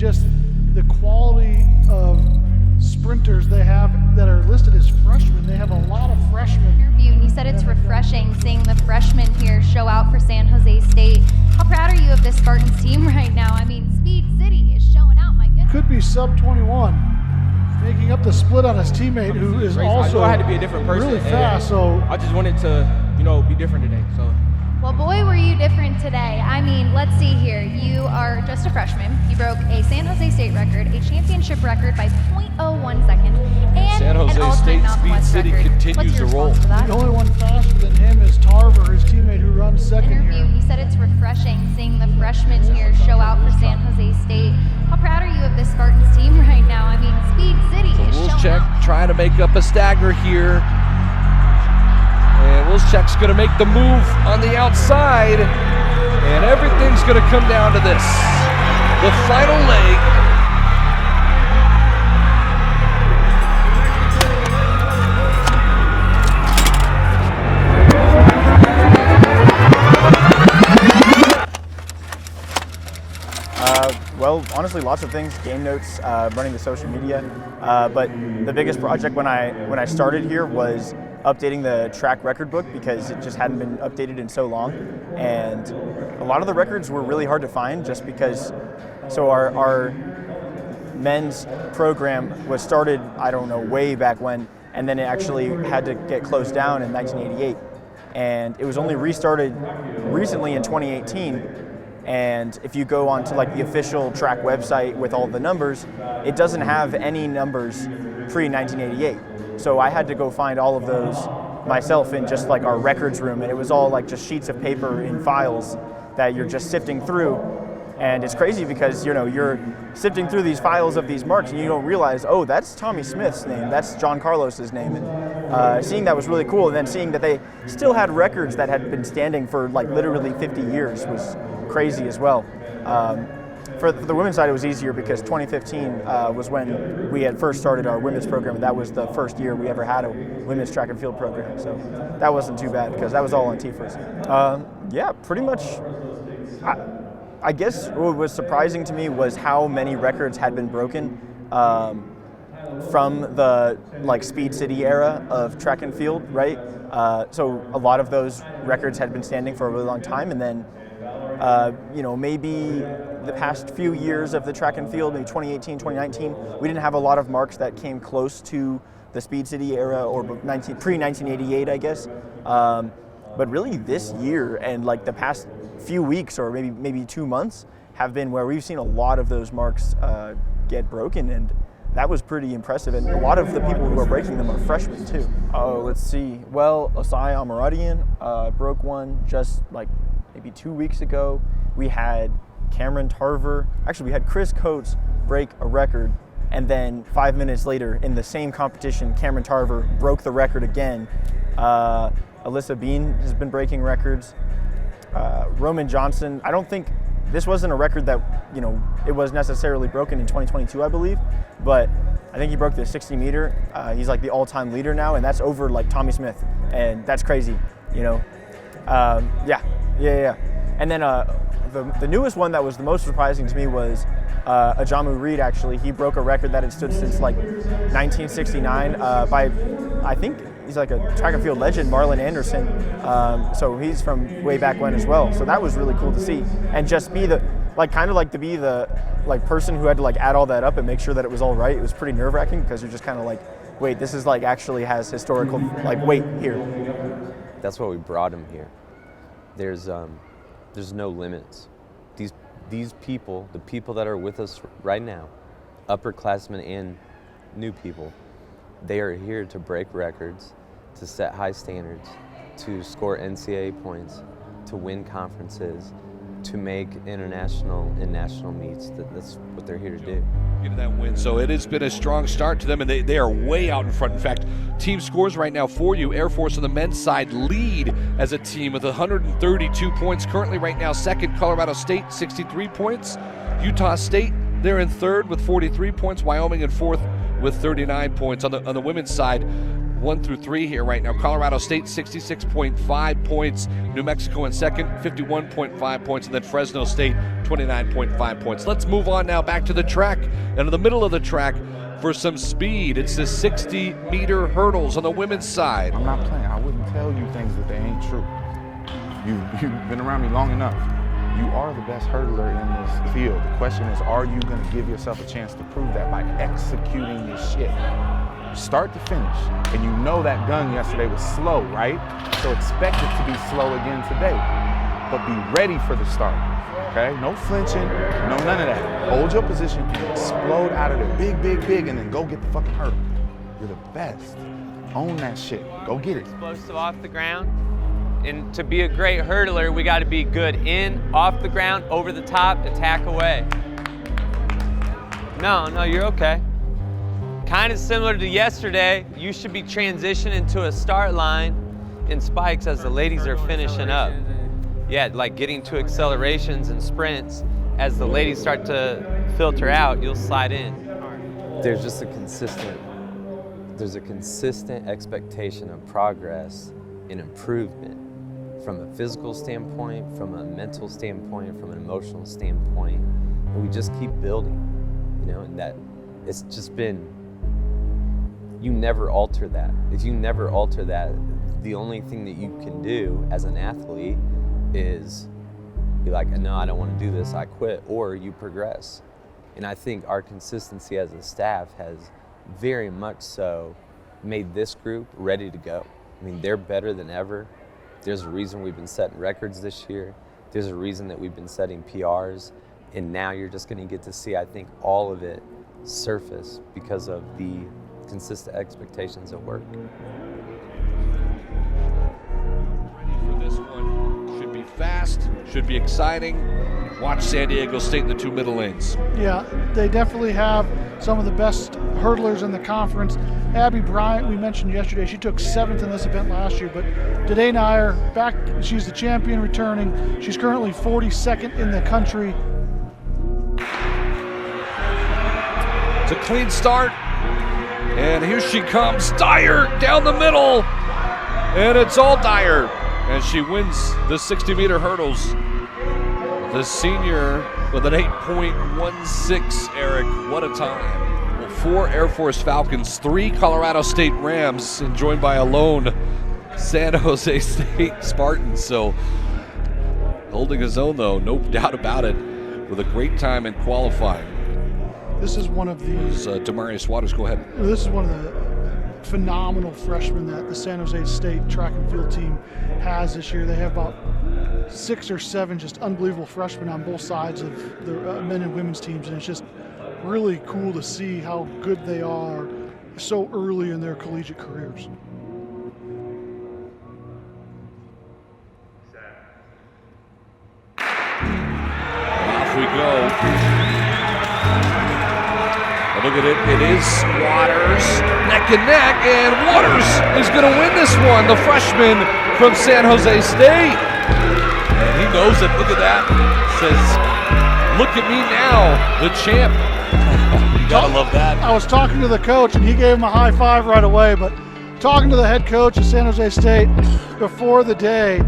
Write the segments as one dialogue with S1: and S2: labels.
S1: just the quality of sprinters they have that are listed as freshmen. They have a lot of freshmen.
S2: Interview, and you said it's refreshing seeing the freshmen here show out for San Jose State. How proud are you of this Spartans team right now? I mean, Speed City is showing out, my goodness.
S1: Could be sub 21, making up the split on his teammate who is also
S3: I knew I had to be a different person,
S1: really fast. So
S3: I just wanted to, be different today. So.
S2: Well, boy, were you different today. I mean, let's see here. You are just a freshman. You broke a San Jose State record, a championship record by 0.01 seconds, and
S4: San Jose
S2: an all-time
S4: State
S2: Mountain
S4: Speed
S2: West
S4: City
S2: record.
S4: continues
S2: What's your
S4: to roll.
S2: response to that?
S1: the only one faster than him is Tarver, his teammate who runs second
S2: Interview,
S1: here.
S2: you said it's refreshing seeing the freshmen here show out for San Jose State. How proud are you of this Spartans team right now? I mean, Speed City is showing
S4: Wolszczak
S2: out.
S4: trying to make up a stagger here. And Wolszczak's going to make the move on the outside. And everything's going to come down to this. The final leg.
S5: Well, honestly, lots of things. Game notes, running the social media, but the biggest project when I started here was updating the track record book because it just hadn't been updated in so long, and a lot of the records were really hard to find just because. So our men's program was started, I don't know, way back when, and then it actually had to get closed down in 1988, and it was only restarted recently in 2018. And if you go onto like the official track website with all the numbers, it doesn't have any numbers pre-1988. So I had to go find all of those myself in just like our records room, and it was all like just sheets of paper in files that you're just sifting through. And it's crazy because you're sifting through these files of these marks and you don't realize, oh, that's Tommy Smith's name, that's John Carlos's name. And seeing that was really cool, and then seeing that they still had records that had been standing for like literally 50 years was crazy as well. For the women's side, it was easier because 2015 was when we had first started our women's program. That was the first year we ever had a women's track and field program, so that wasn't too bad because that was all on TFRS. Yeah, pretty much. I guess what was surprising to me was how many records had been broken from the Speed City era of track and field, right? So a lot of those records had been standing for a really long time, and then maybe the past few years of the track and field, maybe 2018, 2019, we didn't have a lot of marks that came close to the Speed City era or pre-1988, I guess. But really this year and like the past few weeks or maybe 2 months have been where we've seen a lot of those marks get broken, and that was pretty impressive. And a lot of the people who are breaking them are freshmen too. Oh, let's see. Well, Asai Amaradian broke one just like maybe 2 weeks ago. We had Cameron Tarver, actually we had Chris Coates break a record, and then 5 minutes later in the same competition, Cameron Tarver broke the record again. Alyssa Bean has been breaking records. Roman Johnson, I don't think this wasn't a record that, it was necessarily broken in 2022, I believe, but I think he broke the 60 meter. He's like the all-time leader now, and that's over like Tommy Smith, and that's crazy, Yeah. And then the newest one that was the most surprising to me was Ajamu Reed, actually. He broke a record that had stood since like 1969 by, I think, he's like a track and field legend, Marlon Anderson. So he's from way back when as well. So that was really cool to see. And just be the person who had to add all that up and make sure that it was all right. It was pretty nerve-wracking because you're just kind of like, wait, this is actually has historical weight here.
S6: That's why we brought him here. There's no limits. These people, the people that are with us right now, upperclassmen and new people, they are here to break records, to set high standards, to score NCAA points, to win conferences, to make international and national meets. That's what they're here to do.
S4: Get that win. So it has been a strong start to them, and they are way out in front. In fact, team scores right now for you. Air Force on the men's side lead as a team with 132 points. Currently right now second, Colorado State 63 points. Utah State, they're in third with 43 points. Wyoming in fourth with 39 points. On the women's side, 1 through 3 here right now. Colorado State, 66.5 points. New Mexico in second, 51.5 points. And then Fresno State, 29.5 points. Let's move on now back to the track. And in the middle of the track for some speed, it's the 60-meter hurdles on the women's side.
S7: I'm not playing. I wouldn't tell you things that they ain't true. You've been around me long enough. You are the best hurdler in this field. The question is, are you going to give yourself a chance to prove that by executing your shit? Start to finish. And you know that gun yesterday was slow, right? So expect it to be slow again today. But be ready for the start, okay? No flinching, no none of that. Hold your position, explode out of there, big, and then go get the fucking hurdle. You're the best. Own that shit. Go get it.
S8: Explosive off the ground. And to be a great hurdler, we got to be good in, off the ground, over the top, attack away. No, you're okay. Kind of similar to yesterday, you should be transitioning to a start line in spikes as the ladies are finishing up. Yeah, like getting to accelerations and sprints. As the ladies start to filter out, you'll slide in.
S6: There's just a consistent expectation of progress and improvement from a physical standpoint, from a mental standpoint, from an emotional standpoint. And we just keep building, and that it's just been, you never alter that. If you never alter that, the only thing that you can do as an athlete is be like, no, I don't want to do this, I quit, or you progress. And I think our consistency as a staff has very much so made this group ready to go. I mean, they're better than ever. There's a reason we've been setting records this year. There's a reason that we've been setting PRs. And now you're just going to get to see, I think, all of it surface because of the consistent expectations at work.
S4: Ready for this one. Should be fast, should be exciting. Watch San Diego State in the 2 middle lanes.
S1: Yeah, they definitely have some of the best hurdlers in the conference. Abby Bryant, we mentioned yesterday, she took 7th in this event last year, but Danae Nair, back, she's the champion returning. She's currently 42nd in the country.
S4: It's a clean start, and here she comes, Dyer down the middle, and it's all Dyer as she wins the 60-meter hurdles. The senior with an 8.16, Eric, what a time. 4 Air Force Falcons, 3 Colorado State Rams, and joined by a lone San Jose State Spartan. So holding his own, though, no doubt about it, with a great time in qualifying.
S1: This is one of these.
S4: Demarius Waters, go ahead.
S1: This is one of the phenomenal freshmen that the San Jose State track and field team has this year. They have about 6 or 7 just unbelievable freshmen on both sides of the men and women's teams, and it's just really cool to see how good they are so early in their collegiate careers.
S4: Off we go. And look at it, it is Waters, neck and neck, and Waters is going to win this one, the freshman from San Jose State. And he knows it, look at that. Says, look at me now, the champ. You gotta love that.
S1: I was talking to the coach, and he gave him a high five right away, but talking to the head coach of San Jose State before the day,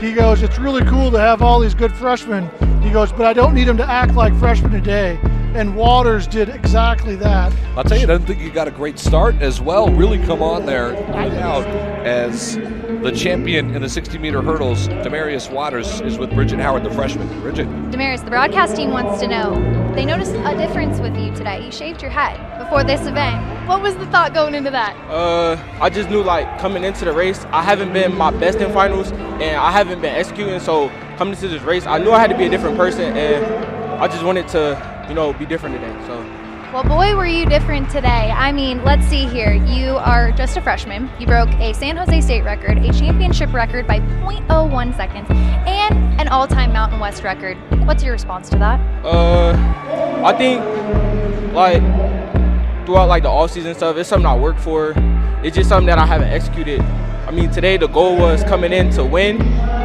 S1: he goes, it's really cool to have all these good freshmen. He goes, but I don't need them to act like freshmen today. And Waters did exactly that.
S4: I'll tell you, I don't think you got a great start as well. Really come on there out as the champion in the 60-meter hurdles. Demarius Waters is with Bridget Howard, the freshman. Bridget.
S2: Demarius, the broadcast team wants to know, they noticed a difference with you today. You shaved your head before this event. What was the thought going into that?
S9: I just knew, like, coming into the race, I haven't been my best in finals, and I haven't been executing, so coming into this race, I knew I had to be a different person, and I just wanted to, be different today, so.
S2: Well, boy, were you different today. I mean, let's see here. You are just a freshman. You broke a San Jose State record, a championship record by 0.01 seconds, and an all-time Mountain West record. What's your response to that?
S9: I think, like, throughout, like, the off-season stuff, it's something I work for. It's just something that I haven't executed. I mean, today the goal was coming in to win,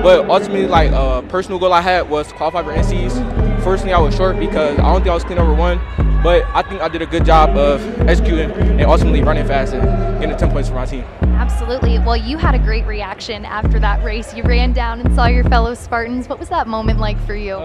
S9: but ultimately, like, a personal goal I had was to qualify for NCs unfortunately I was short because I don't think I was clean over 1, but I think I did a good job of executing and ultimately running fast and getting 10 points for my team.
S2: Absolutely. Well, you had a great reaction after that race. You ran down and saw your fellow Spartans. What was that moment like for you?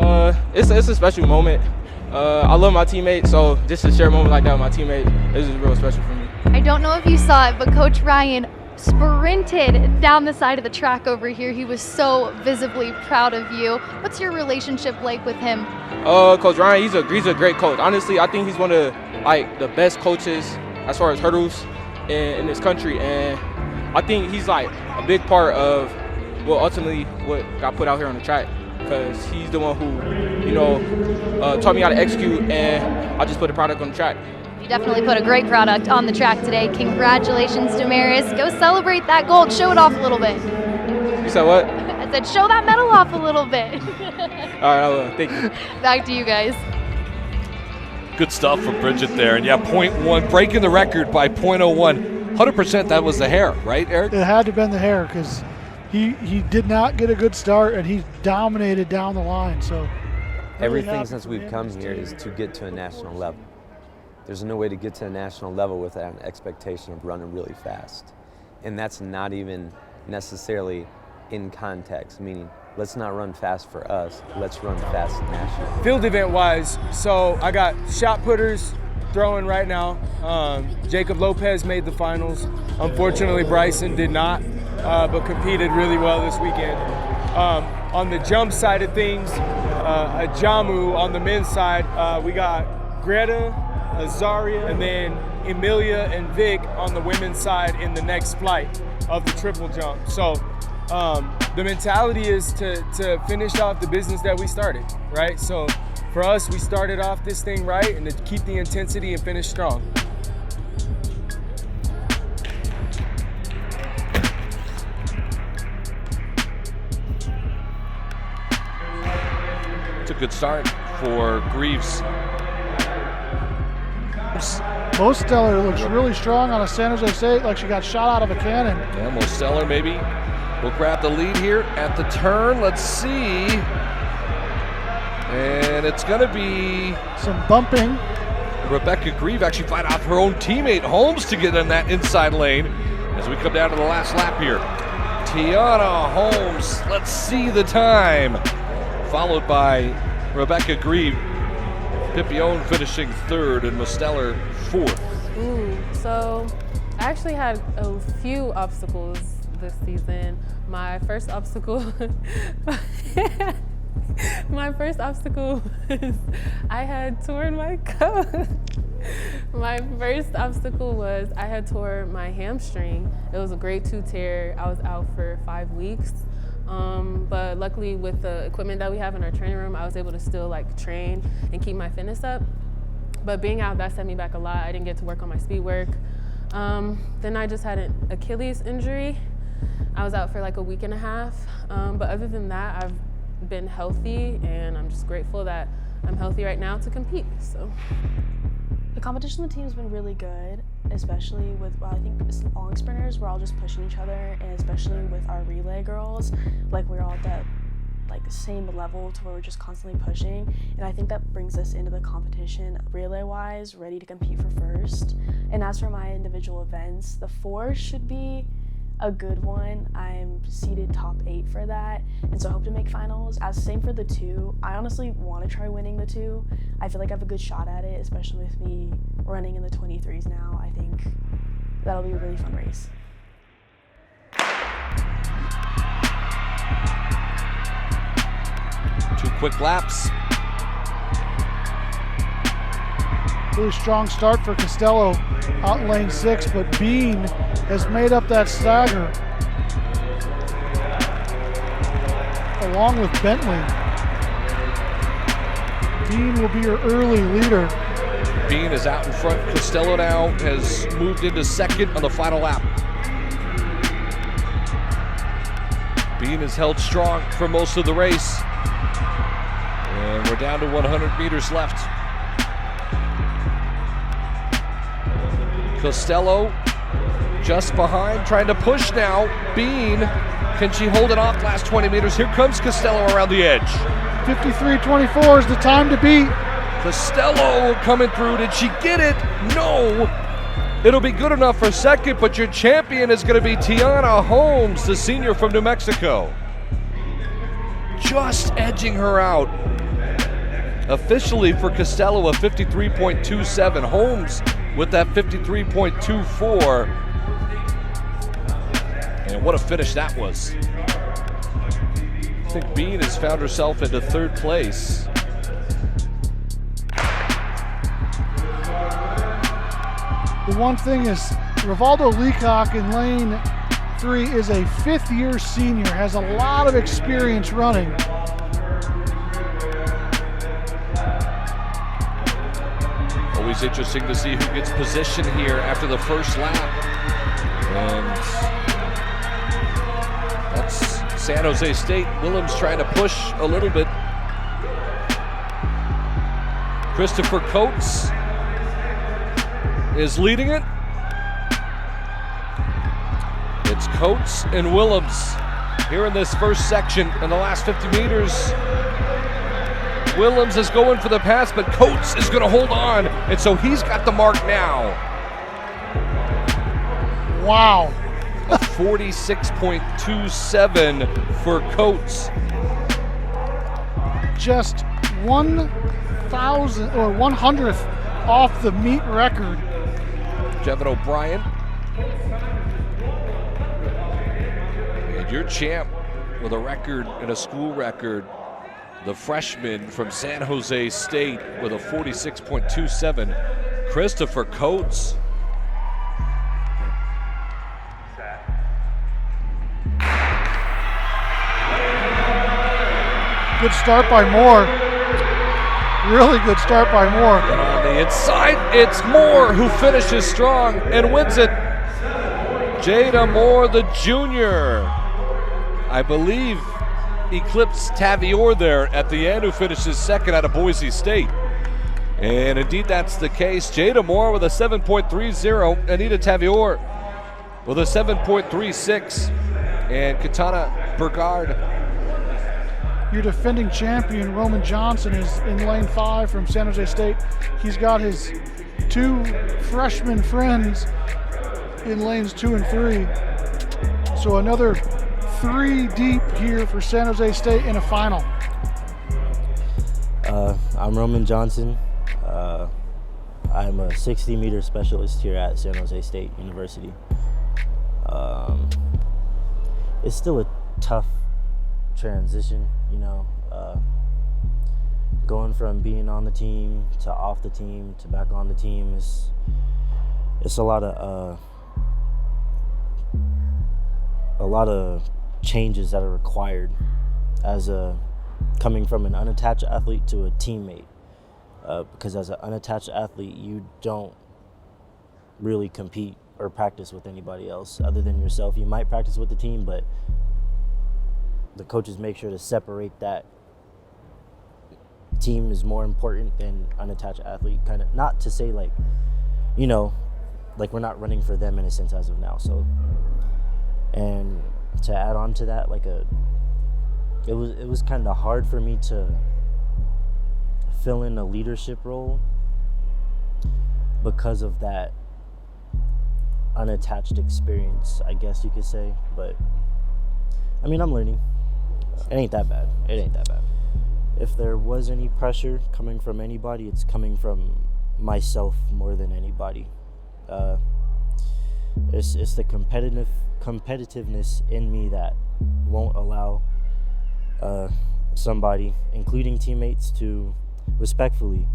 S9: It's a special moment. I love my teammates, so just to share a moment like that with my teammate is real special for me.
S2: I don't know if you saw it, but Coach Ryan sprinted down the side of the track over here. He was so visibly proud of you. What's your relationship like with him?
S9: Coach Ryan, he's a great coach. Honestly, I think he's one of the best coaches as far as hurdles in this country, and I think he's a big part of ultimately what got put out here on the track, because he's the one who taught me how to execute, and I just put the product on the track.
S2: You definitely put a great product on the track today. Congratulations, Damaris. Go celebrate that gold. Show it off a little bit.
S9: You said what?
S2: I said show that medal off a little bit.
S9: All right, I will. Thank you.
S2: Back to you guys.
S4: Good stuff from Bridget there. And yeah, 0.1, breaking the record by 0.01. 100% that was the hair, right, Eric?
S1: It had to have been the hair because he did not get a good start and he dominated down the line. So
S6: everything since we've come here is to get to a national level. There's no way to get to a national level without an expectation of running really fast. And that's not even necessarily in context, meaning let's not run fast for us, let's run fast nationally.
S10: Field event wise, so I got shot putters throwing right now. Jacob Lopez made the finals. Unfortunately, Bryson did not, but competed really well this weekend. On the jump side of things, a Jamu on the men's side, we got Greta, Azaria, and then Emilia and Vic on the women's side in the next flight of the triple jump. So the mentality is to finish off the business that we started, right? So for us, we started off this thing right and to keep the intensity and finish strong.
S4: It's a good start for Greaves.
S1: Mosteller looks really strong on a San Jose State, like she got shot out of a cannon.
S4: Yeah, Mosteller maybe will grab the lead here at the turn. Let's see. And it's going to be
S1: some bumping.
S4: Rebecca Grieve actually fight off her own teammate Holmes to get in that inside lane as we come down to the last lap here. Tiana Holmes, let's see the time. Followed by Rebecca Grieve. Pipione finishing third and Mosteller fourth.
S11: So I actually had a few obstacles this season. My first obstacle was I had torn my coat. My first obstacle was I had tore my hamstring. It was a grade 2 tear. I was out for 5 weeks. But luckily with the equipment that we have in our training room, I was able to still train and keep my fitness up. But being out, that set me back a lot. I didn't get to work on my speed work. Then I just had an Achilles injury. I was out for a week and a half. But other than that, I've been healthy, and I'm just grateful that I'm healthy right now to compete. So.
S12: The competition on the team has been really good, especially with, I think long sprinters, we're all just pushing each other, and especially with our relay girls, we're all at that same level to where we're just constantly pushing, and I think that brings us into the competition relay-wise, ready to compete for first. And as for my individual events, the 4 should be a good one. I'm seeded top 8 for that, and so I hope to make finals. Same for the 2. I honestly want to try winning the 2. I feel like I have a good shot at it, especially with me running in the 23s now. I think that'll be a really fun race.
S4: 2 quick laps.
S1: Really strong start for Costello out in lane 6, but Bean has made up that stagger along with Bentley. Bean will be your early leader.
S4: Bean is out in front. Costello now has moved into second on the final lap. Bean has held strong for most of the race. And we're down to 100 meters left. Costello just behind, trying to push now. Bean, can she hold it off last 20 meters? Here comes Costello around the edge.
S1: 53:24 is the time to beat.
S4: Costello coming through. Did she get it? No. It'll be good enough for second, but your champion is going to be Tiana Holmes, the senior from New Mexico. Just edging her out. Officially for Costello, a 53.27. Holmes with that 53.24. And what a finish that was. I think Bean has found herself into third place.
S1: The one thing is, Rivaldo Leacock in lane 3 is a fifth-year senior, has a lot of experience running.
S4: Always interesting to see who gets position here after the first lap. And that's San Jose State. Willems trying to push a little bit. Christopher Coates is leading it. It's Coates and Willems here in this first section in the last 50 meters. Willems is going for the pass, but Coates is going to hold on, and so he's got the mark now.
S1: Wow.
S4: A 46.27 for Coates.
S1: Just 1,000 or 100th off the meet record.
S4: Jevin O'Brien. And your champ with a record and a school record, the freshman from San Jose State with a 46.27, Christopher Coates.
S1: Good start by Moore. Really good start by Moore.
S4: And on the inside, it's Moore who finishes strong and wins it. Jada Moore, the junior, I believe, eclipsed Tavior there at the end, who finishes second out of Boise State. And indeed, that's the case. Jada Moore with a 7.30, Anita Tavior with a 7.36, and Katana Burgard.
S1: Your defending champion, Roman Johnson, is in lane 5 from San Jose State. He's got his 2 freshman friends in lanes 2 and 3. So another 3 deep here for San Jose State in a final.
S13: I'm Roman Johnson. I'm a 60-meter specialist here at San Jose State University. It's still a tough transition, you know, going from being on the team to off the team to back on the team is a lot of changes that are required as coming from an unattached athlete to a teammate, because as an unattached athlete you don't really compete or practice with anybody else other than yourself. You might practice with the team, but the coaches make sure to separate that. Team is more important than unattached athlete, kind of, not to say like, you know, like we're not running for them in a sense as of now. So, and to add on to that, like it was kind of hard for me to fill in a leadership role because of that unattached experience, I guess you could say. But I mean, I'm learning. It ain't that bad. It ain't that bad. If there was any pressure coming from anybody, it's coming from myself more than anybody. It's the competitiveness in me that won't allow somebody, including teammates, to respectfully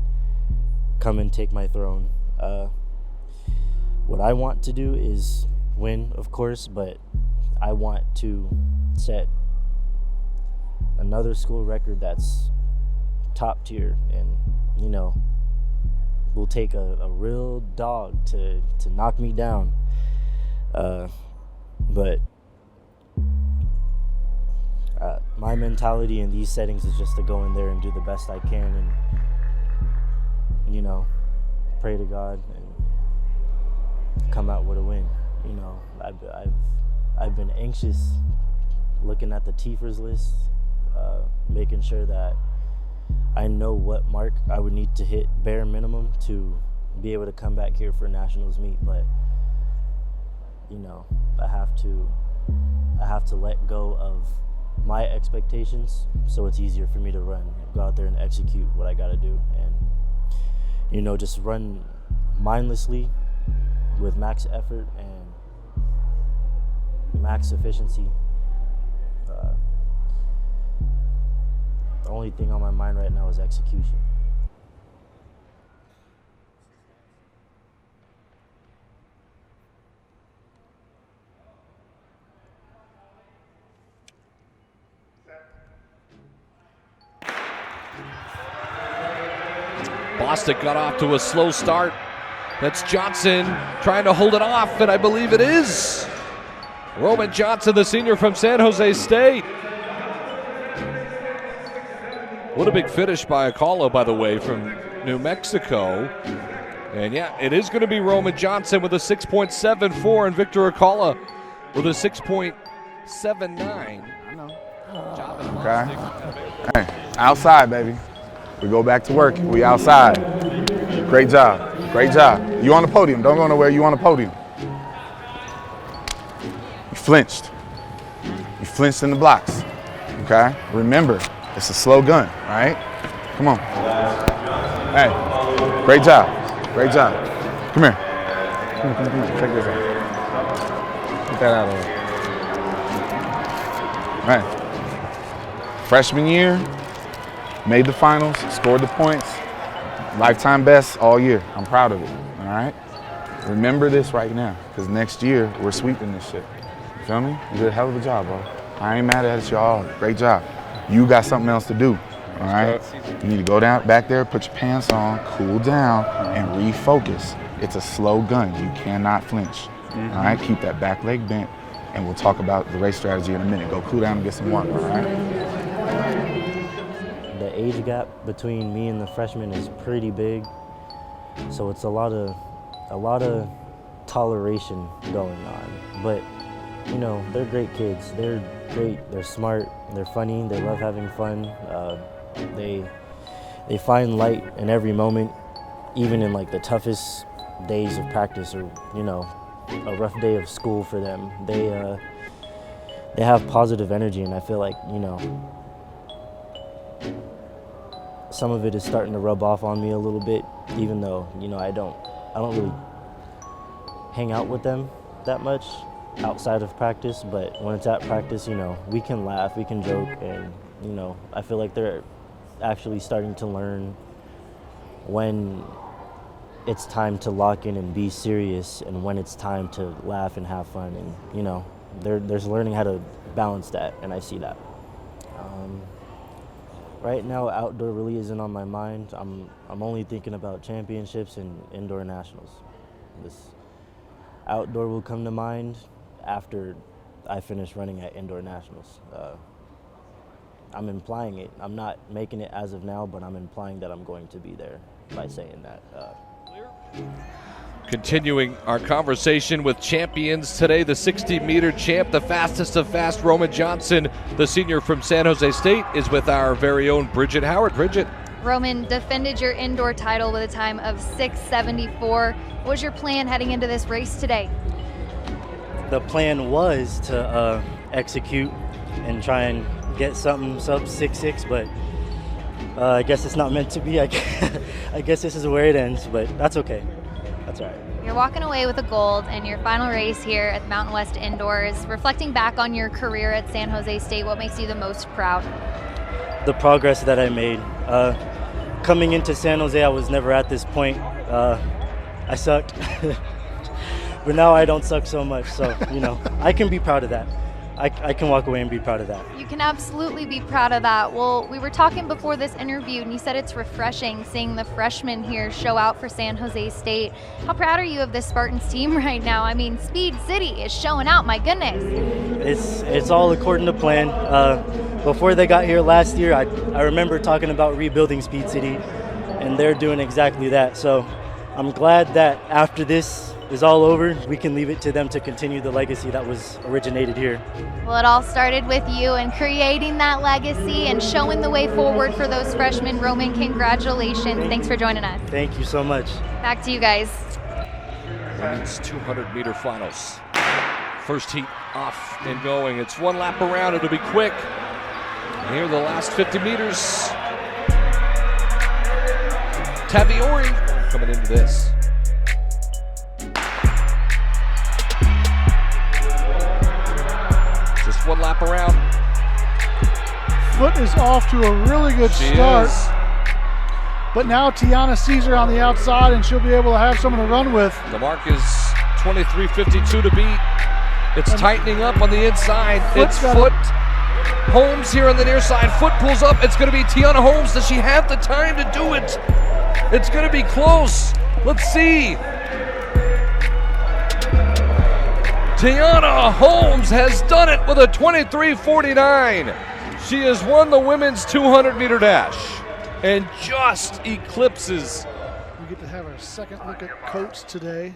S13: come and take my throne. What I want to do is win, of course, but I want to set another school record that's top tier, and you know, will take a real dog to knock me down. But my mentality in these settings is just to go in there and do the best I can, and you know, pray to God and come out with a win. You know, I've been anxious looking at the TFRS list, making sure that I know what mark I would need to hit bare minimum to be able to come back here for nationals meet, but you know, I have to let go of my expectations so it's easier for me to go out there and execute what I got to do, and you know, just run mindlessly with max effort and max efficiency. The only thing on my mind right now is execution.
S4: Boston got off to a slow start. That's Johnson trying to hold it off, and I believe it is Roman Johnson, the senior from San Jose State. What a big finish by Akala, by the way, from New Mexico. And yeah, it is going to be Roman Johnson with a 6.74 and Victor Akala with a 6.79.
S7: I know. Okay. Hey, outside, baby. We go back to work. We outside. Great job. Great job. You on the podium. Don't go nowhere. You on the podium. You flinched. You flinched in the blocks. Okay? Remember, it's a slow gun, all right? Come on. Hey, great job. Great job. Come here. Come here. Check this out. Get that out of there. All right. Freshman year, made the finals, scored the points, lifetime best all year. I'm proud of it, all right? Remember this right now, because next year, we're sweeping this shit. You feel me? You did a hell of a job, bro. I ain't mad at y'all. Great job. You got something else to do, all right? You need to go down back there, put your pants on, cool down, and refocus. It's a slow gun. You cannot flinch, all right? Keep that back leg bent, and we'll talk about the race strategy in a minute. Go cool down and get some water, all right?
S13: The age gap between me and the freshmen is pretty big, so it's a lot of toleration going on. But you know, they're great kids. They're great. They're smart. They're funny. They love having fun. They find light in every moment, even in like the toughest days of practice, or you know, a rough day of school for them. They have positive energy, and I feel like, you know, some of it is starting to rub off on me a little bit, even though, you know, I don't really hang out with them that much outside of practice, but when it's at practice, you know, we can laugh, we can joke, and, you know, I feel like they're actually starting to learn when it's time to lock in and be serious, and when it's time to laugh and have fun, and, you know, they're learning how to balance that, and I see that. Right now, outdoor really isn't on my mind. I'm only thinking about championships and indoor nationals. This outdoor will come to mind after I finish running at indoor nationals. I'm implying it. I'm not making it as of now, but I'm implying that I'm going to be there by saying that.
S4: Continuing our conversation with champions today, the 60-meter champ, the fastest of fast, Roman Johnson, the senior from San Jose State, is with our very own Bridget Howard. Bridget.
S2: Roman defended your indoor title with a time of 6:74. What was your plan heading into this race today?
S13: The plan was to execute and try and get something sub 6.6, but I guess it's not meant to be. I guess this is where it ends, but that's okay. That's all right.
S2: You're walking away with a gold in your final race here at the Mountain West Indoors. Reflecting back on your career at San Jose State, what makes you the most proud?
S13: The progress that I made. Coming into San Jose, I was never at this point. I sucked. But now I don't suck so much, so, you know, I can be proud of that. I can walk away and be proud of that.
S2: You can absolutely be proud of that. Well, we were talking before this interview, and you said it's refreshing seeing the freshmen here show out for San Jose State. How proud are you of this Spartans team right now? I mean, Speed City is showing out, my goodness.
S13: It's all according to plan. Before they got here last year, I remember talking about rebuilding Speed City, and they're doing exactly that. So I'm glad that after this, is all over, we can leave it to them to continue the legacy that was originated here.
S2: Well, it all started with you and creating that legacy and showing the way forward for those freshmen. Roman, congratulations. Thanks for joining us.
S13: Thank you so much.
S2: Back to you guys.
S4: Women's 200-meter finals. First heat off and going. It's one lap around. It'll be quick. And here are the last 50 meters. Taviori coming into this. Just one lap around.
S1: Foot is off to a really good start. But now Tiana sees her on the outside and she'll be able to have someone to run with.
S4: The mark is 23:52 to beat. It's tightening up on the inside. It's Foot. Holmes here on the near side. Foot pulls up. It's going to be Tiana Holmes. Does she have the time to do it? It's going to be close. Let's see. Tiana Holmes has done it with a 23:49. She has won the women's 200-meter dash and just eclipses.
S1: We get to have our second look at Coates today.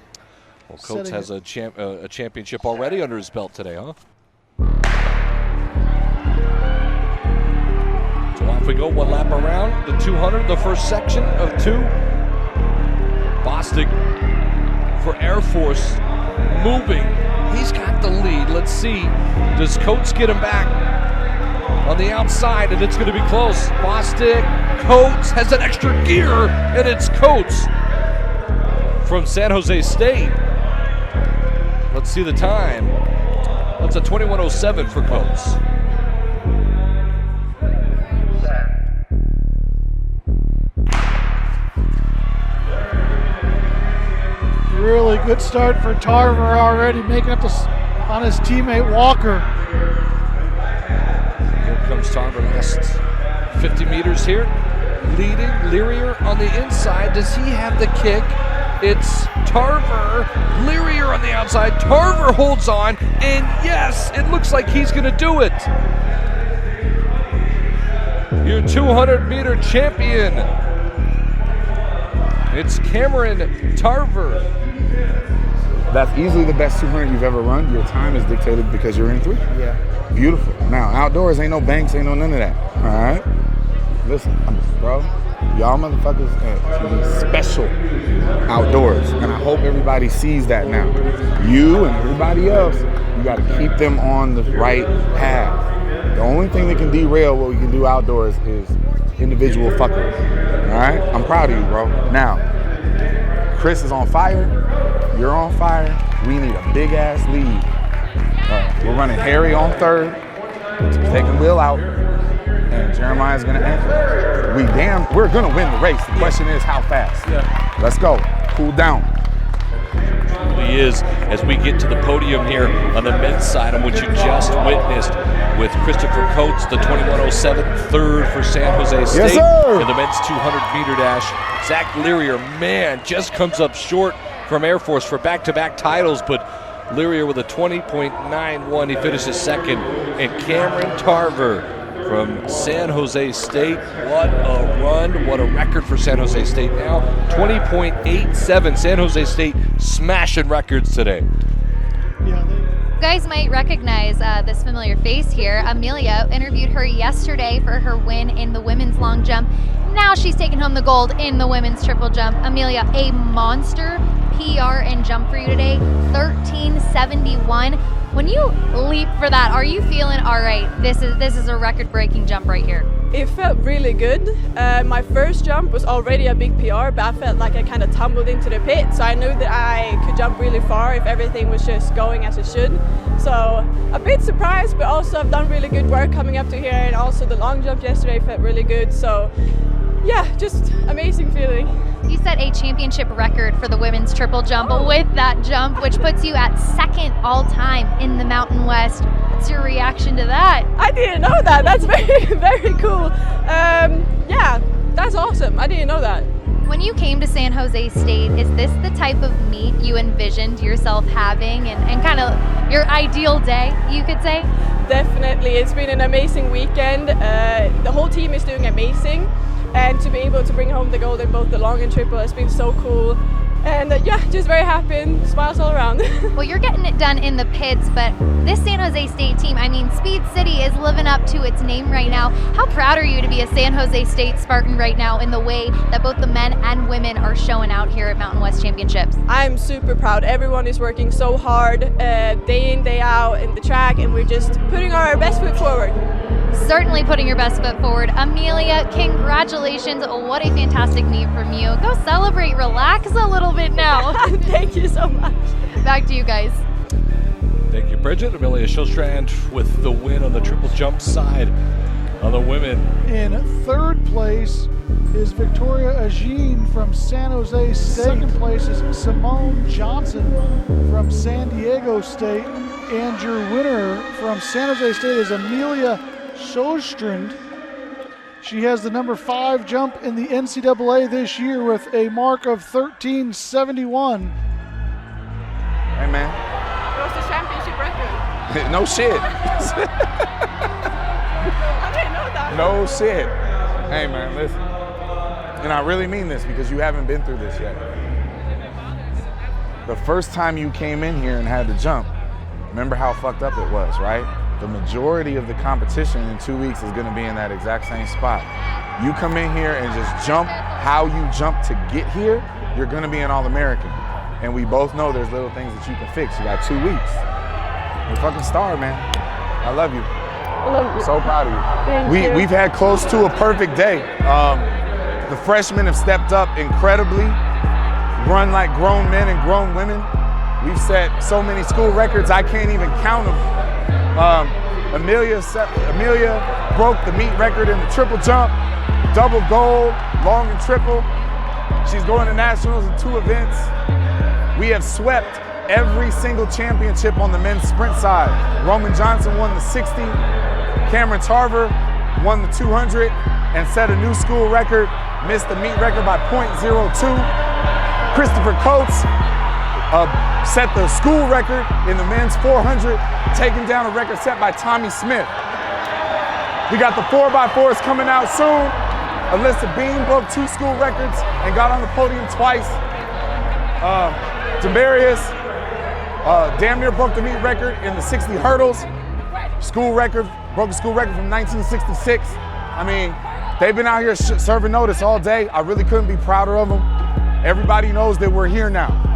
S4: Well, Coates has a championship already under his belt today, huh? So off we go, one lap around the 200, the first section of two. Bostic for Air Force moving. He's got the lead. Let's see. Does Coates get him back on the outside? And it's going to be close. Bostic, Coates has an extra gear, and it's Coates from San Jose State. Let's see the time. That's a 21:07 for Coates.
S1: Really good start for Tarver, already making up on his teammate Walker.
S4: Here comes Tarver, last 50 meters here. Leading, Learier on the inside. Does he have the kick? It's Tarver, Learier on the outside. Tarver holds on, and yes, it looks like he's going to do it. Your 200-meter champion. It's Cameron Tarver.
S7: That's easily the best 200 you've ever run. Your time is dictated because you're in 3.
S10: Yeah.
S7: Beautiful. Now, outdoors ain't no banks, ain't no none of that. All right? Listen, bro, y'all motherfuckers are special outdoors. And I hope everybody sees that now. You and everybody else, you got to keep them on the right path. The only thing that can derail what we can do outdoors is individual fuckers. All right? I'm proud of you, bro. Now, Chris is on fire. You're on fire. We need a big-ass lead. We're running Harry on third, taking Will out, and Jeremiah's going to anchor. We're going to win the race. The question is how fast.
S1: Yeah.
S7: Let's go. Cool down.
S4: He is, as we get to the podium here on the men's side, on what you just witnessed with Christopher Coates, the 21:07, third for San Jose State.
S7: Yes, sir.
S4: In the men's 200-meter dash. Zach Learier, man, just comes up short from Air Force for back-to-back titles, but Learier with a 20.91, he finishes second. And Cameron Tarver from San Jose State, what a run, what a record for San Jose State now. 20.87, San Jose State smashing records today.
S1: Yeah,
S2: You guys might recognize this familiar face here. Amelia interviewed her yesterday for her win in the women's long jump. Now she's taking home the gold in the women's triple jump. Amelia, a monster PR and jump for you today, 13.71. When you leap for that, are you feeling all right? This is a record-breaking jump right here.
S14: It felt really good. My first jump was already a big PR, but I felt like I kind of tumbled into the pit, so I knew that I could jump really far if everything was just going as it should. So a bit surprised, but also I've done really good work coming up to here, and also the long jump yesterday felt really good. So yeah, just amazing feeling.
S2: You set a championship record for the women's triple jump with that jump, which puts you at second all-time in the Mountain West. What's your reaction to that?
S14: I didn't know that. That's very, very cool. Yeah, that's awesome. I didn't know that.
S2: When you came to San Jose State, is this the type of meet you envisioned yourself having and kind of your ideal day, you could say?
S14: Definitely. It's been an amazing weekend. The whole team is doing amazing. And to be able to bring home the gold in both the long and triple has been so cool. And yeah, just very happy and smiles all around.
S2: Well, you're getting it done in the pits, but this San Jose State team, I mean, Speed City is living up to its name right now. How proud are you to be a San Jose State Spartan right now in the way that both the men and women are showing out here at Mountain West Championships?
S14: I'm super proud. Everyone is working so hard, day in, day out in the track, and we're just putting our best foot forward.
S2: Certainly putting your best foot forward. Amelia, congratulations. What a fantastic meet from you. Go celebrate, relax a little bit now.
S14: Thank you so much.
S2: Back to you guys.
S4: Thank you, Bridget. Amelia Shilstrand with the win on the triple jump side on the women.
S1: In third place is Victoria Agin from San Jose State. Second place is Simone Johnson from San Diego State. And your winner from San Jose State is Amelia Sjøstrand. She has the number 5 jump in the NCAA this year with a mark of 13.71.
S7: Hey, man.
S14: It was the championship record.
S7: No shit.
S14: I didn't know that.
S7: No shit. Hey, man, listen. And I really mean this because you haven't been through this yet. The first time you came in here and had to jump, remember how fucked up it was, right? The majority of the competition in 2 weeks is gonna be in that exact same spot. You come in here and just jump how you jump to get here, you're gonna be an All-American. And we both know there's little things that you can fix. You got 2 weeks. You're a fucking star, man. I love you.
S14: I love you.
S7: So proud of you.
S14: Thank you.
S7: We've had close to a perfect day. The freshmen have stepped up incredibly, run like grown men and grown women. We've set so many school records, I can't even count them. Amelia broke the meet record in the triple jump, double gold, long and triple. She's going to nationals in 2 events. We have swept every single championship on the men's sprint side. Roman Johnson won the 60, Cameron Tarver won the 200 and set a new school record, missed the meet record by .02. Christopher Coates set the school record in the men's 400, taking down a record set by Tommy Smith. We got the 4x4s coming out soon. Alyssa Bean broke 2 school records and got on the podium twice. Demarius damn near broke the meet record in the 60 hurdles. School record, broke the school record from 1966. I mean, they've been out here serving notice all day. I really couldn't be prouder of them. Everybody knows that we're here now.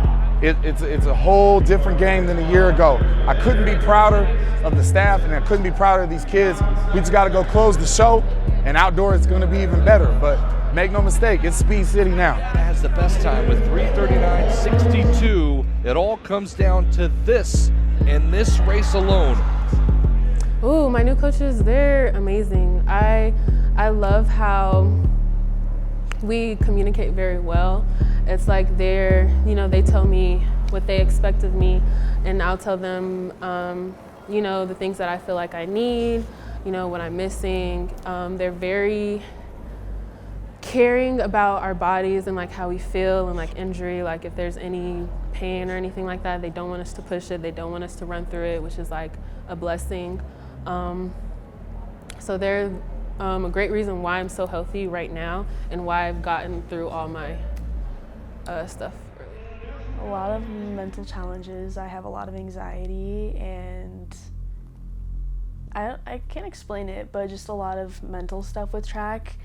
S7: It's a whole different game than a year ago. I couldn't be prouder of the staff, and I couldn't be prouder of these kids. We just got to go close the show, and outdoor it's going to be even better. But make no mistake, it's Speed City now.
S4: Has the best time with 3:39.62. It all comes down to this in this race alone.
S11: Ooh, my new coaches, they're amazing. I love how we communicate very well. It's like they tell me what they expect of me, and I'll tell them, the things that I feel like I need, what I'm missing. They're very caring about our bodies and like how we feel and like injury, like if there's any pain or anything like that, they don't want us to push it, they don't want us to run through it, which is like a blessing. So they're a great reason why I'm so healthy right now and why I've gotten through all my stuff.
S12: A lot of mental challenges. I have a lot of anxiety, and I can't explain it, but just a lot of mental stuff with track.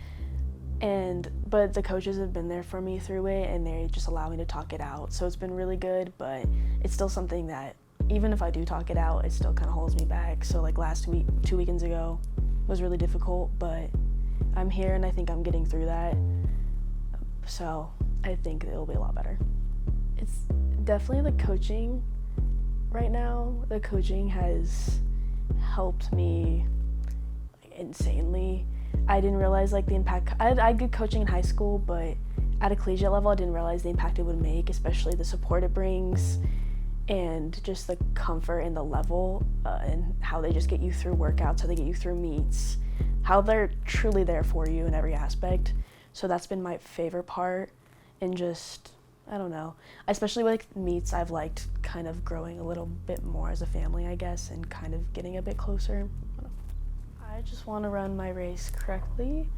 S12: But the coaches have been there for me through it, and they just allow me to talk it out. So it's been really good, but it's still something that even if I do talk it out, it still kind of holds me back. So like last week, 2 weekends ago, was really difficult, but I'm here and I think I'm getting through that. So I think it'll be a lot better. It's definitely the coaching right now. The coaching has helped me insanely. I didn't realize like the impact. I had good coaching in high school, but at a collegiate level, I didn't realize the impact it would make, especially the support it brings and just the comfort and the level and how they just get you through workouts, how they get you through meets, how they're truly there for you in every aspect. So that's been my favorite part, and just, I don't know, especially with like meets, I've liked kind of growing a little bit more as a family, I guess, and kind of getting a bit closer. I just want to run my race correctly.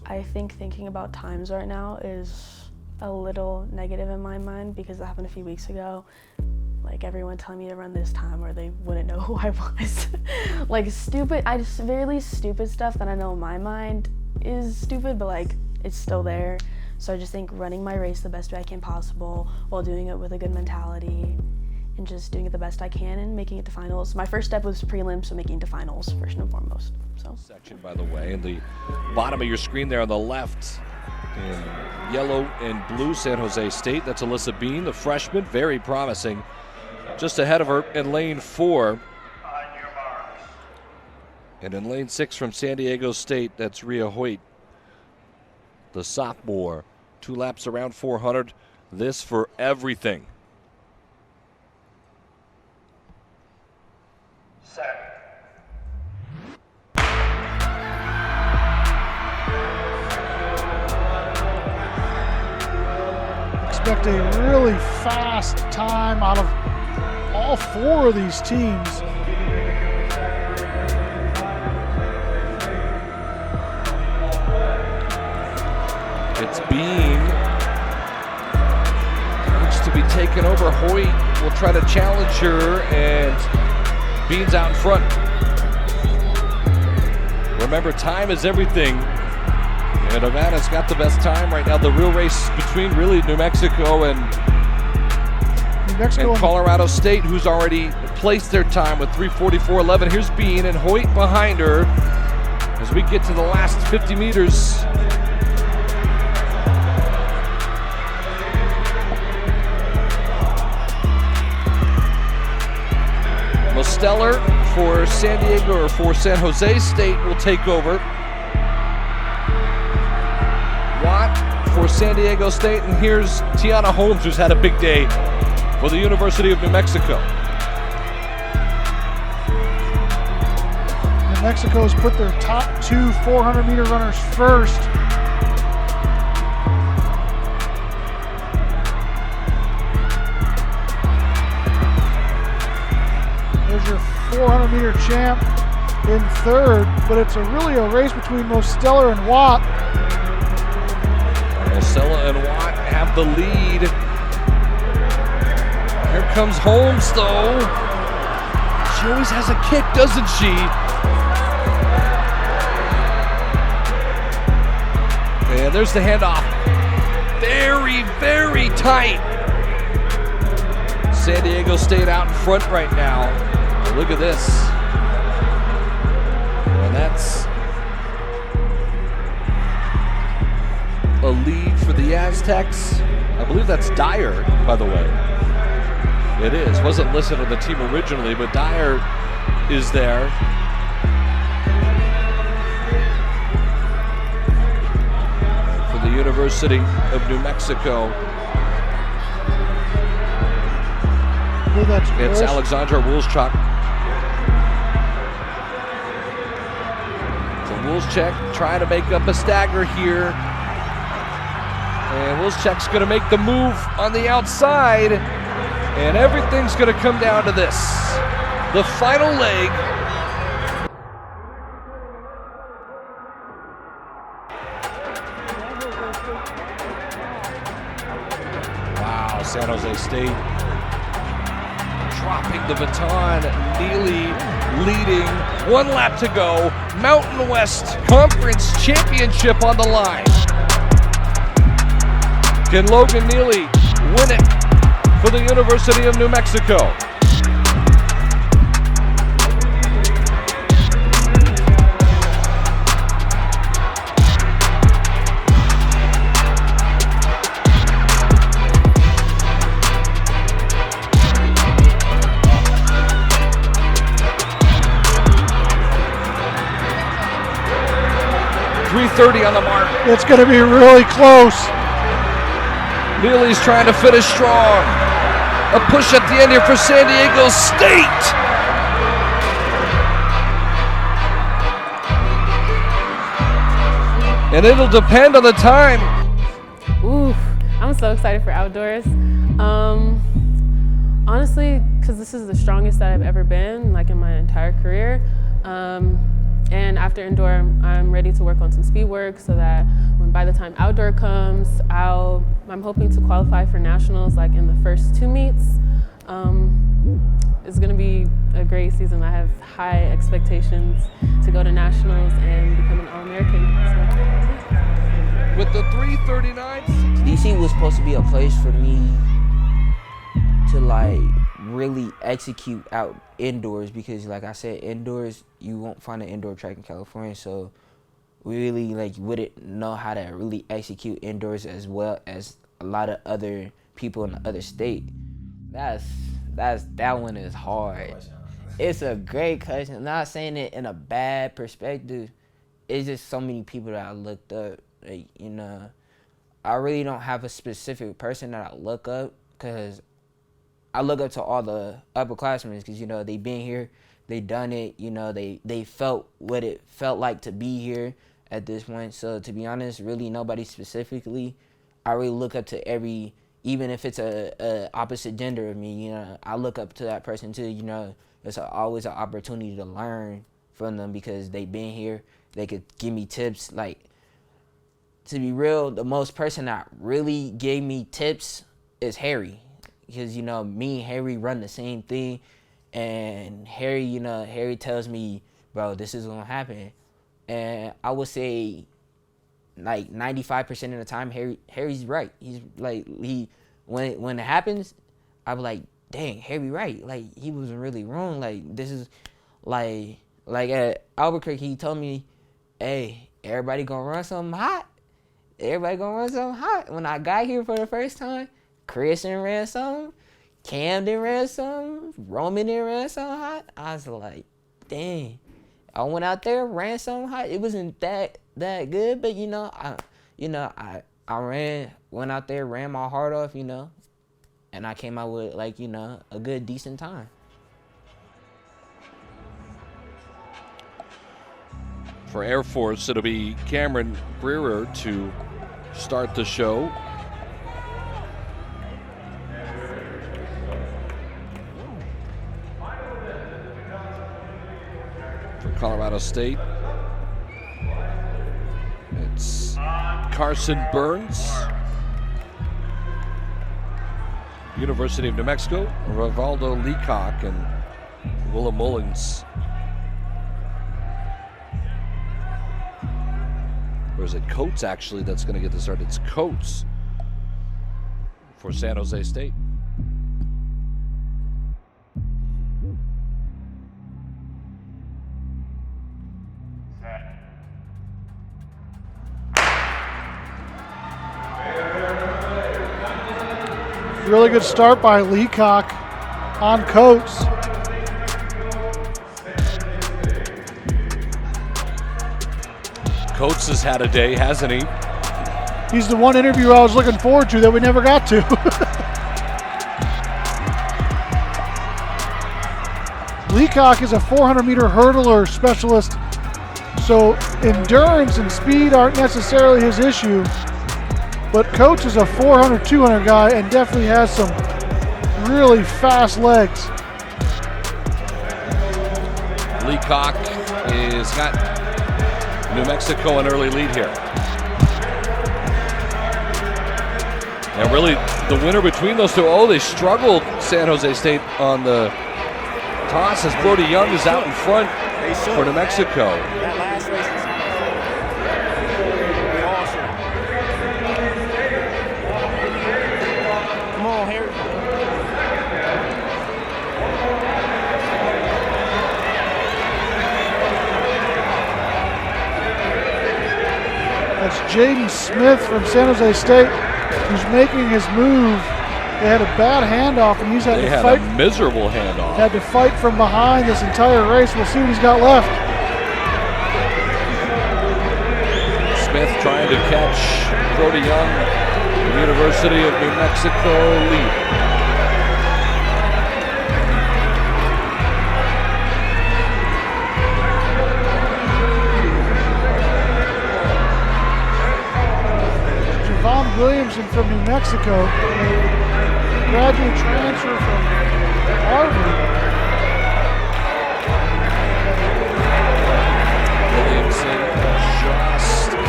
S12: I think thinking about times right now is a little negative in my mind because it happened a few weeks ago. Like everyone telling me to run this time or they wouldn't know who I was. Like really stupid stuff that I know in my mind is stupid, but like it's still there. So I just think running my race the best way I can possible while doing it with a good mentality and just doing it the best I can and making it to finals. My first step was prelims, so making it to finals first and foremost. So.
S4: Section, by the way, in the bottom of your screen there on the left, in yellow and blue, San Jose State. That's Alyssa Bean, the freshman, very promising. Just ahead of her in lane 4. And in lane 6 from San Diego State, that's Rhea Hoyt, the sophomore. 2 laps around 400. This for everything.
S1: Expect a really fast time out of all 4 of these teams.
S4: It's Bean. Looks to be taken over. Hoyt will try to challenge her, and Bean's out in front. Remember, time is everything. And Havana's got the best time right now. The real race between really New Mexico and Colorado State, who's already placed their time with 3:44.11. Here's Bean and Hoyt behind her as we get to the last 50 meters. Mosteller for San Diego or for San Jose State will take over. Watt for San Diego State, and here's Tiana Holmes, who's had a big day for the University of New Mexico.
S1: New Mexico's put their top 2 400-meter runners first. There's your 400-meter champ in 3rd, but it's really a race between Mosteller and Watt.
S4: Mosteller and Watt have the lead. Here comes Holmes, though. She always has a kick, doesn't she? And there's the handoff. Very, very tight. San Diego State out in front right now. Look at this. And that's a lead for the Aztecs. I believe that's Dyer, by the way. It is. Wasn't listed on the team originally, but Dyer is there. For the University of New Mexico. It's Alexandra Wolszczak. So Wolszczak trying to make up a stagger here. And Wolszczak's going to make the move on the outside. And everything's going to come down to this. The final leg. Wow, San Jose State dropping the baton. Neely leading. 1 lap to go. Mountain West Conference Championship on the line. Can Logan Neely win it for the University of New Mexico? .330 on the mark.
S1: It's going to be really close.
S4: Neely's trying to finish strong. A push at the end here for San Diego State. And it'll depend on the time.
S11: Oof, I'm so excited for outdoors. Honestly, because this is the strongest that I've ever been, like in my entire career. And after indoor, I'm ready to work on some speed work so that when by the time outdoor comes, I'm hoping to qualify for nationals like in the first 2 meets. It's going to be a great season. I have high expectations to go to nationals and become an All-American. So.
S4: With the 3:39.
S15: DC was supposed to be a place for me to like really execute out indoors, because like I said, indoors, you won't find an indoor track in California, so we really like wouldn't know how to really execute indoors as well as a lot of other people in the other state. That one is hard. It's a great question. I'm not saying it in a bad perspective. It's just so many people that I looked up. Like, you know, I really don't have a specific person that I look up, because I look up to all the upperclassmen, because, you know, they been here, they done it, you know, they felt what it felt like to be here at this point. So to be honest, really nobody specifically. I really look up to every, even if it's a opposite gender of me, you know, I look up to that person too. You know, it's always an opportunity to learn from them, because they been here, they could give me tips. Like, to be real, the most person that really gave me tips is Harry. Because, you know, me and Harry run the same thing. And Harry, you know, Harry tells me, bro, this is going to happen. And I would say, like, 95% of the time, Harry's right. He's, like, when it happens, I be like, dang, Harry right. Like, he wasn't really wrong. Like, this is, like at Albuquerque, he told me, hey, everybody going to run something hot. Everybody going to run something hot. When I got here for the first time, Chris done ran something, Cam done ran something, Roman done ran something hot. I was like, dang. I went out there, ran something hot. It wasn't that good, but you know, I went out there, ran my heart off, you know, and I came out with, like, you know, a good, decent time.
S4: For Air Force, it'll be Cameron Brewer to start the show. For Colorado State, it's Carson Burns. University of New Mexico, Rivaldo Leacock and Willa Mullins. Or is it Coates, actually, that's going to get the start? It's Coates for San Jose State.
S1: Really good start by Leacock on Coates.
S4: Coates has had a day, hasn't he?
S1: He's the one interview I was looking forward to that we never got to. Leacock is a 400-meter hurdler specialist, so endurance and speed aren't necessarily his issue. But Coates is a 400, 200 guy and definitely has some really fast legs.
S4: Leacock has got New Mexico an early lead here. And really, the winner between those two, they struggled, San Jose State, on the toss, as Brody Young is out in front for New Mexico.
S5: That last race is come on, Harry.
S1: That's Jaden Smith from San Jose State, who's making his move. They had a bad handoff, and he's had to fight.
S4: A miserable handoff.
S1: Had to fight from behind this entire race. We'll see what he's got left.
S4: Smith trying to catch Brody Young, the University of New Mexico lead.
S1: Williamson from New Mexico, graduate transfer from Harvard.
S4: Williamson just in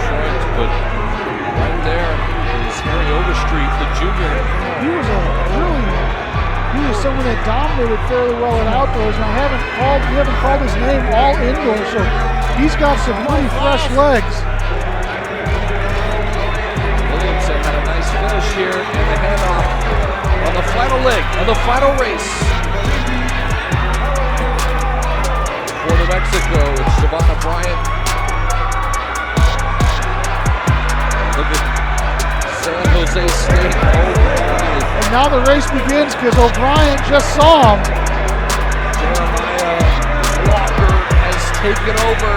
S4: front but right there is Harry Overstreet, the junior.
S1: He was someone that dominated fairly well in outdoors, and we haven't called his name all indoors, so he's got some pretty fresh legs.
S4: Williamson had a nice finish here, and the handoff on the final leg, on the final race. For New Mexico, it's Savannah Bryant. Look at San Jose State.
S1: And now the race begins because O'Brien just saw him.
S4: Jeremiah Walker has taken over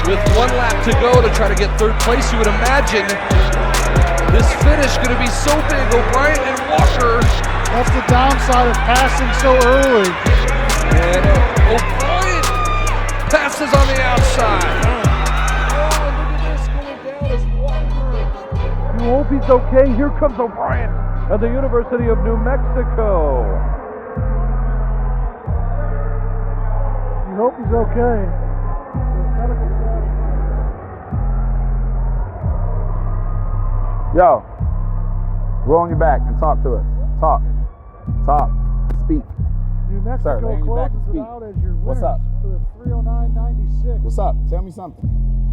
S4: with 1 lap to go to try to get 3rd place. You would imagine this finish going to be so big. O'Brien and Walker.
S1: That's the downside of passing so early.
S4: And O'Brien passes on the outside.
S16: You hope he's okay. Here comes O'Brien at the University of New Mexico.
S1: You hope he's okay.
S7: Yo, roll on your back and talk to us. Talk, speak.
S1: New Mexico closes it out as your winners for the 309.96.
S7: What's up? Tell me something.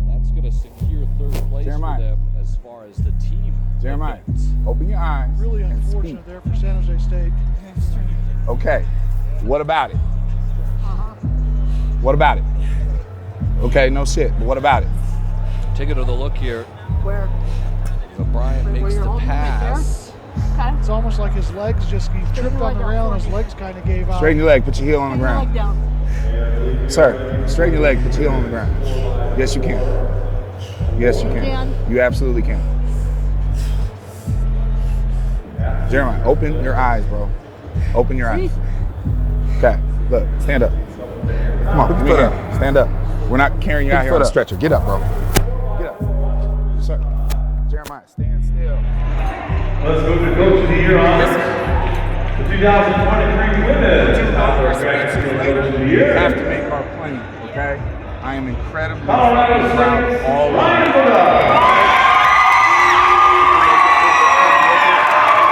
S4: That's going to secure 3rd place for them as far as the team.
S7: Jeremiah, open your eyes.
S1: Really
S7: and
S1: unfortunate
S7: speak.
S1: there for San Jose State.
S7: Okay, what about it? What about it? Okay, no shit, but what about it?
S4: Take another look here.
S14: Where?
S4: O'Brien makes the pass.
S14: Okay.
S1: It's almost like his legs he tripped on the rail and his legs kind of gave out.
S7: Straighten your leg, put your heel on the ground. Sir, straighten your leg, put your heel on the ground. Yes, you can. Yes, you can. You absolutely can. Jeremiah, open your eyes, bro. Open your eyes. Okay, look, stand up. Come on, give me a hand. Stand up. We're not carrying you out here on a stretcher. Get up, bro. Get up. Sir, Jeremiah, stand still.
S17: Let's move to Coach of the Year honors. The 2023 winners of our Coach of the Year.
S7: We have to make our plane, okay? I am incredibly proud of all of you.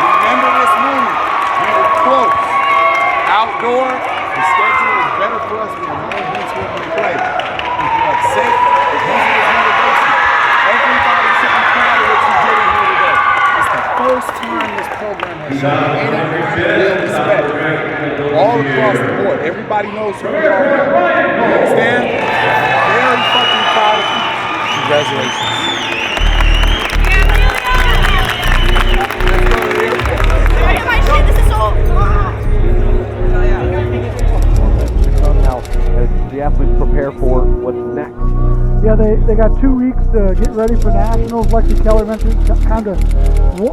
S7: Remember this moment. We were close. Outdoor, the schedule is better for us. We have more events we're going to play. If you're upset, if this is motivation, everybody should be proud of what you did in here today. It's the first time this program has shown any kind of real respect. All across the board. Everybody knows who we are. You understand? Very fucking proud of you. Congratulations.
S16: Now, as the athletes prepare for what's next.
S1: Yeah, they got 2 weeks to get ready for nationals. Lexi Keller mentioned kind of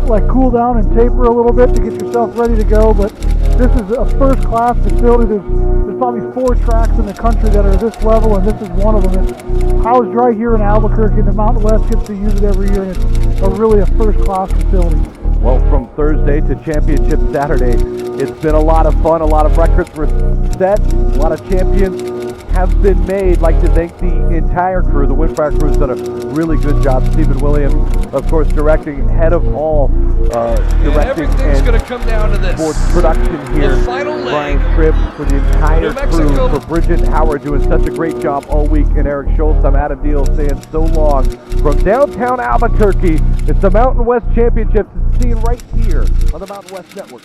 S1: like cool down and taper a little bit to get yourself ready to go. But this is a first-class facility. There's probably 4 tracks in the country that are this level, and this is one of them. It's housed right here in Albuquerque, and the Mountain West gets to use it every year, and it's really a first-class facility.
S16: Well, from Thursday to Championship Saturday, it's been a lot of fun. A lot of records were set. A lot of champions have been made. I'd like to thank the entire crew. The Windfire crew has done a really good job. Stephen Williams, of course, directing, head of all directing
S4: everything's going to come down to this.
S16: Sports production here.
S4: The final leg.
S16: Brian Tripp for the entire crew. For Bridget Howard doing such a great job all week. And Eric Schultz, I'm Adam Deal saying so long. From downtown Albuquerque, it's the Mountain West Championships. It's seen right here on the Mountain West Network.